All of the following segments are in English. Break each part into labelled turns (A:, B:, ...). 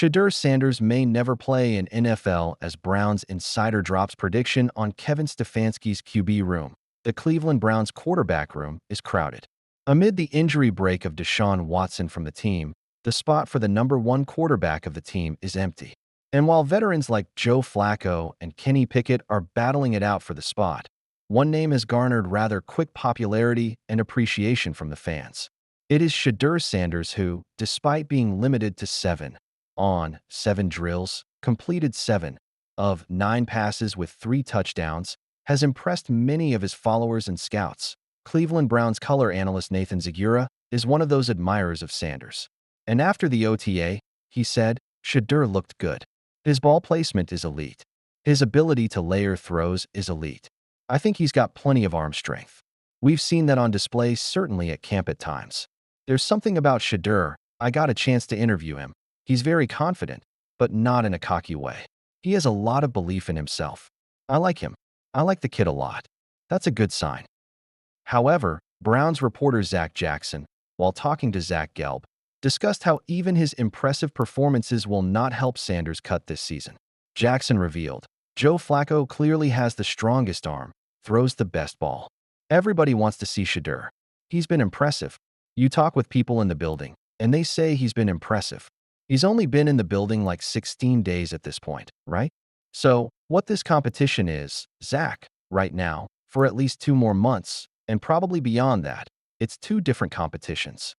A: Shadur Sanders may never play in NFL as Browns insider drops prediction on Kevin Stefanski's QB room. The Cleveland Browns quarterback room is crowded. Amid the injury break of Deshaun Watson from the team, the spot for the number one quarterback of the team is empty. And while veterans like Joe Flacco and Kenny Pickett are battling it out for the spot, one name has garnered rather quick popularity and appreciation from the fans. It is Shadur Sanders who, despite being limited to 7 drills, completed 7 of 9 passes with 3 touchdowns, has impressed many of his followers and scouts. Cleveland Browns color analyst Nathan Zagura is one of those admirers of Sanders. And after the OTA, he said, Shedeur looked good. His ball placement is elite. His ability to layer throws is elite. I think he's got plenty of arm strength. We've seen that on display certainly at camp at times. There's something about Shedeur. I got a chance to interview him. He's very confident, but not in a cocky way. He has a lot of belief in himself. I like him. I like the kid a lot. That's a good sign. However, Browns reporter Zach Jackson, while talking to Zach Gelb, discussed how even his impressive performances will not help Sanders cut this season. Jackson revealed, Joe Flacco clearly has the strongest arm, throws the best ball. Everybody wants to see Shedeur. He's been impressive. You talk with people in the building, and they say he's been impressive. He's only been in the building like 16 days at this point, right? So, what this competition is, Zach, right now, for at least 2 more months, and probably beyond that, it's 2 different competitions.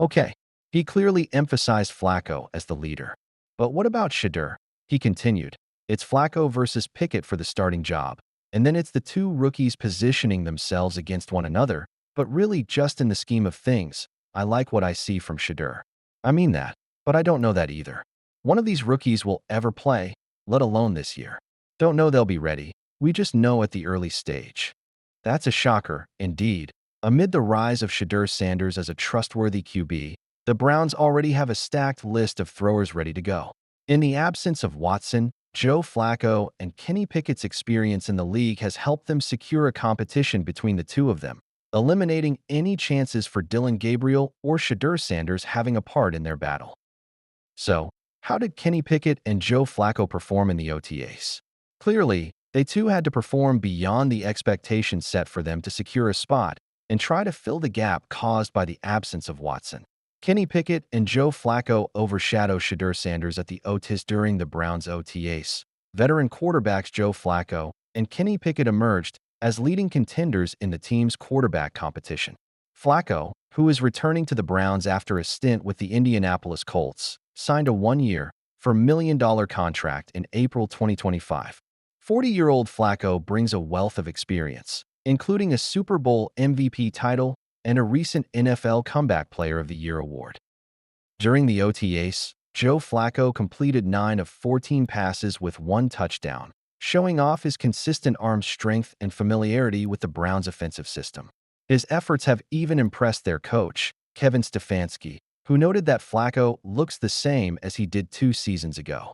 A: Okay, he clearly emphasized Flacco as the leader. But what about Shedeur? He continued, it's Flacco versus Pickett for the starting job, and then it's the 2 rookies positioning themselves against one another, but really just in the scheme of things, I like what I see from Shedeur. I mean that, but I don't know that either. One of these rookies will ever play, let alone this year. Don't know they'll be ready, we just know at the early stage. That's a shocker, indeed. Amid the rise of Shadur Sanders as a trustworthy QB, the Browns already have a stacked list of throwers ready to go. In the absence of Watson, Joe Flacco and Kenny Pickett's experience in the league has helped them secure a competition between the 2 of them, eliminating any chances for Dillon Gabriel or Shadur Sanders having a part in their battle. So, how did Kenny Pickett and Joe Flacco perform in the OTAs? Clearly, they too had to perform beyond the expectations set for them to secure a spot and try to fill the gap caused by the absence of Watson. Kenny Pickett and Joe Flacco overshadowed Shadur Sanders at the OTAs during the Browns' OTAs. Veteran quarterbacks Joe Flacco and Kenny Pickett emerged as leading contenders in the team's quarterback competition. Flacco, who is returning to the Browns after a stint with the Indianapolis Colts, signed a 1-year, $4 million contract in April 2025. 40-year-old Flacco brings a wealth of experience, including a Super Bowl MVP title and a recent NFL Comeback Player of the Year award. During the OTAs, Joe Flacco completed 9 of 14 passes with 1 touchdown, showing off his consistent arm strength and familiarity with the Browns' offensive system. His efforts have even impressed their coach, Kevin Stefanski, who noted that Flacco looks the same as he did 2 seasons ago.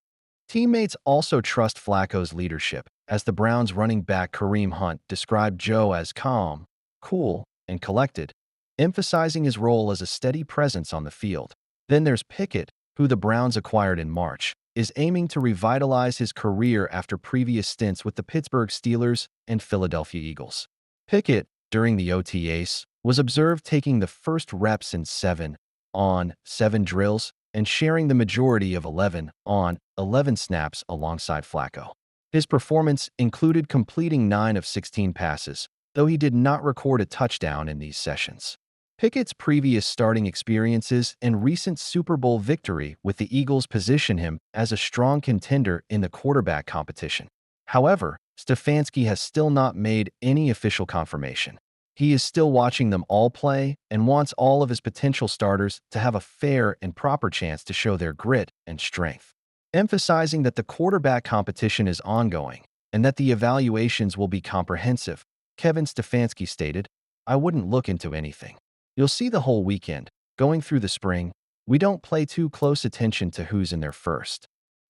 A: Teammates also trust Flacco's leadership, as the Browns running back Kareem Hunt described Joe as calm, cool, and collected, emphasizing his role as a steady presence on the field. Then there's Pickett, who the Browns acquired in March, is aiming to revitalize his career after previous stints with the Pittsburgh Steelers and Philadelphia Eagles. Pickett, during the OTAs, was observed taking the first reps in 7 on 7 drills and sharing the majority of 11 on 11 snaps alongside Flacco. His performance included completing 9 of 16 passes, though he did not record a touchdown in these sessions. Pickett's previous starting experiences and recent Super Bowl victory with the Eagles position him as a strong contender in the quarterback competition. However, Stefanski has still not made any official confirmation. He is still watching them all play and wants all of his potential starters to have a fair and proper chance to show their grit and strength. Emphasizing that the quarterback competition is ongoing and that the evaluations will be comprehensive, Kevin Stefanski stated, I wouldn't look into anything. You'll see the whole weekend. Going through the spring, we don't pay too close attention to who's in there first.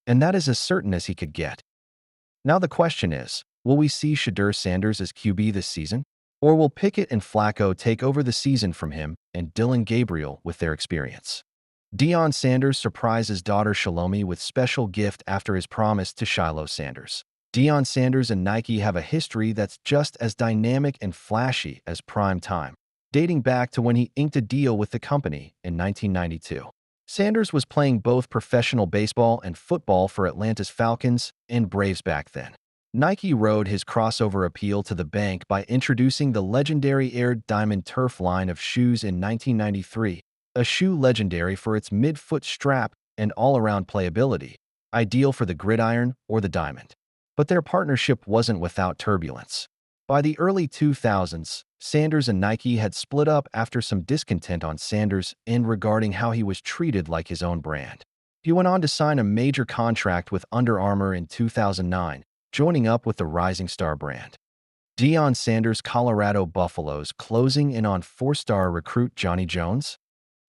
A: And that is as certain as he could get. Now the question is, will we see Shadur Sanders as QB this season? Or will Pickett and Flacco take over the season from him and Dillon Gabriel with their experience? Deion Sanders surprises daughter Shalomi with special gift after his promise to Shilo Sanders. Deion Sanders and Nike have a history that's just as dynamic and flashy as prime time, dating back to when he inked a deal with the company in 1992. Sanders was playing both professional baseball and football for Atlanta's Falcons and Braves back then. Nike rode his crossover appeal to the bank by introducing the legendary Air Diamond Turf line of shoes in 1993, a shoe legendary for its mid-foot strap and all-around playability, ideal for the gridiron or the diamond. But their partnership wasn't without turbulence. By the early 2000s, Sanders and Nike had split up after some discontent on Sanders' end regarding how he was treated like his own brand. He went on to sign a major contract with Under Armour in 2009, joining up with the Rising Star brand. Deion Sanders' Colorado Buffaloes closing in on four-star recruit Johnny Jones?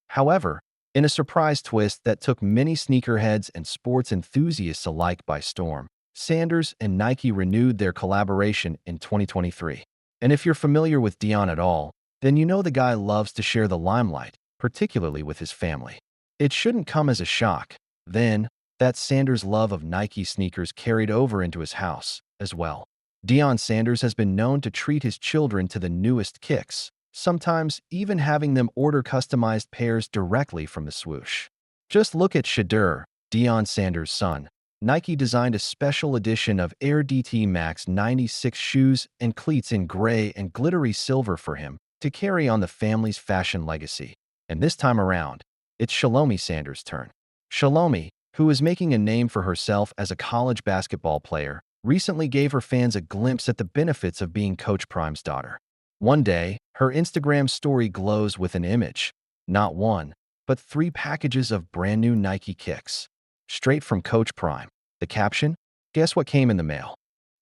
A: However, in a surprise twist that took many sneakerheads and sports enthusiasts alike by storm, Sanders and Nike renewed their collaboration in 2023. And if you're familiar with Deion at all, then you know the guy loves to share the limelight, particularly with his family. It shouldn't come as a shock, then, that Sanders' love of Nike sneakers carried over into his house, as well. Deion Sanders has been known to treat his children to the newest kicks, sometimes even having them order customized pairs directly from the swoosh. Just look at Shedeur, Deion Sanders' son. Nike designed a special edition of Air DT Max 96 shoes and cleats in gray and glittery silver for him to carry on the family's fashion legacy. And this time around, it's Shalomi Sanders' turn. Shalomi, who is making a name for herself as a college basketball player, recently gave her fans a glimpse at the benefits of being Coach Prime's daughter. One day, her Instagram story glows with an image, not one, but 3 packages of brand new Nike kicks, straight from Coach Prime. The caption? Guess what came in the mail?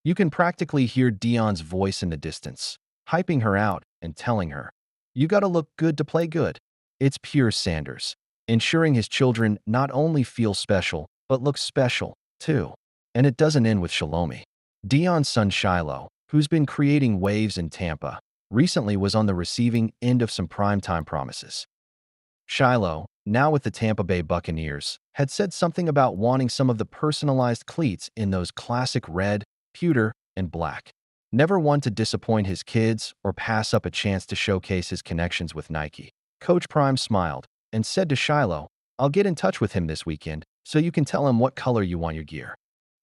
A: You can practically hear Deion's voice in the distance, hyping her out and telling her, "You gotta look good to play good." It's pure Sanders, ensuring his children not only feel special, but look special, too. And it doesn't end with Shalomi. Deion's son Shilo, who's been creating waves in Tampa, recently was on the receiving end of some primetime promises. Shilo, now with the Tampa Bay Buccaneers, had said something about wanting some of the personalized cleats in those classic red, pewter, and black. Never one to disappoint his kids or pass up a chance to showcase his connections with Nike. Coach Prime smiled and said to Shilo, "I'll get in touch with him this weekend so you can tell him what color you want your gear."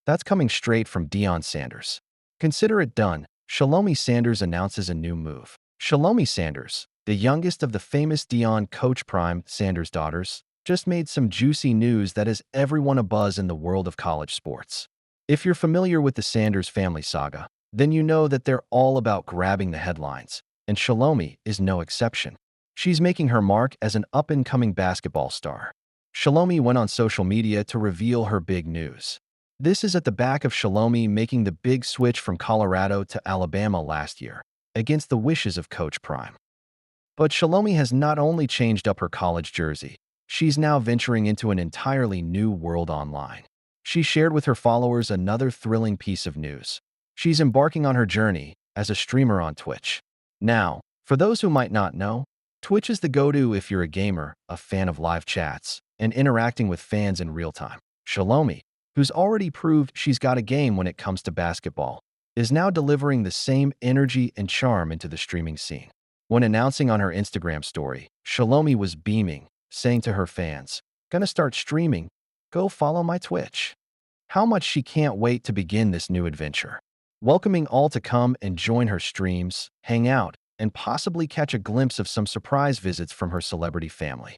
A: That's coming straight from Deion Sanders. Consider it done. Shalomi Sanders announces a new move. Shalomi Sanders, the youngest of the famous Deion Coach Prime Sanders daughters, just made some juicy news that has everyone abuzz in the world of college sports. If you're familiar with the Sanders family saga, then you know that they're all about grabbing the headlines, and Shalomi is no exception. She's making her mark as an up-and-coming basketball star. Shalomi went on social media to reveal her big news. This is at the back of Shalomi making the big switch from Colorado to Alabama last year, against the wishes of Coach Prime. But Shalomi has not only changed up her college jersey, she's now venturing into an entirely new world online. She shared with her followers another thrilling piece of news. She's embarking on her journey as a streamer on Twitch. Now, for those who might not know, Twitch is the go-to if you're a gamer, a fan of live chats, and interacting with fans in real time. Shalomi, who's already proved she's got a game when it comes to basketball, is now delivering the same energy and charm into the streaming scene. When announcing on her Instagram story, Shalomi was beaming, saying to her fans, "Gonna start streaming, go follow my Twitch." How much she can't wait to begin this new adventure. Welcoming all to come and join her streams, hang out, and possibly catch a glimpse of some surprise visits from her celebrity family.